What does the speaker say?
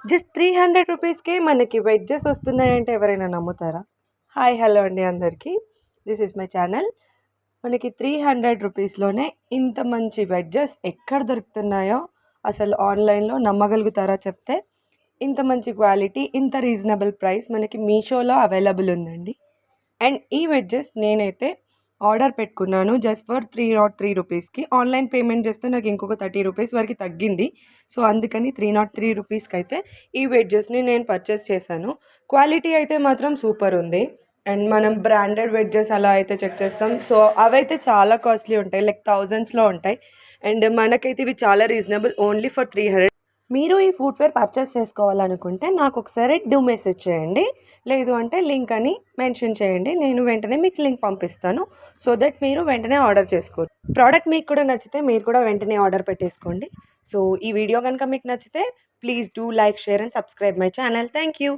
Just 300 రూపీస్‌కే మనకి wedges వస్తున్నాయంటే ఎవరైనా నమ్ముతారా? హాయ్ హలో అండి అందరికీ. This is my channel. మనకి 300 రూపీస్‌లోనే ఇంత మంచి వెడ్జెస్ ఎక్కడ దొరుకుతున్నాయో అసలు ఆన్‌లైన్‌లో నమ్మగలుగుతారా చెప్తే? ఇంత మంచి క్వాలిటీ, ఇంత రీజనబుల్ ప్రైస్ మనకి మీషోలో అవైలబుల్ ఉందండి. అండ్ ఈ వెడ్జెస్ నేనైతే ఆర్డర్ పెట్టుకున్నాను జస్ట్ ఫర్ 303 రూపీస్‌కి. ఆన్‌లైన్ పేమెంట్ చేస్తే నాకు ఇంకొక 30 రూపీస్ వరకు తగ్గింది. సో, అందుకని 303 రూపీస్‌కైతే ఈ వెడ్జెస్‌ని నేను పర్చేస్ చేశాను. క్వాలిటీ అయితే మాత్రం సూపర్ ఉంది. అండ్ మనం బ్రాండెడ్ వెడ్జెస్ అలా అయితే చెక్ చేస్తాం. సో, అవైతే చాలా కాస్ట్లీ ఉంటాయి. లైక్ థౌజండ్స్‌లో ఉంటాయి. అండ్ మనకైతే ఇవి చాలా రీజనబుల్ ఓన్లీ ఫర్ 300. మీరు ఈ ఫుట్‌వేర్ పర్చేస్ చేసుకోవాలనుకుంటే నాకొకసారి డూ మెసేజ్ చేయండి. లేదు అంటే లింక్ అని మెన్షన్ చేయండి. నేను వెంటనే మీకు లింక్ పంపిస్తాను. సో దట్ మీరు వెంటనే ఆర్డర్ చేసుకోవచ్చు. ప్రోడక్ట్ మీకు కూడా నచ్చితే మీరు కూడా వెంటనే ఆర్డర్ పెట్టేసుకోండి. సో ఈ వీడియో కనుక మీకు నచ్చితే please do like, share and subscribe my channel. Thank you.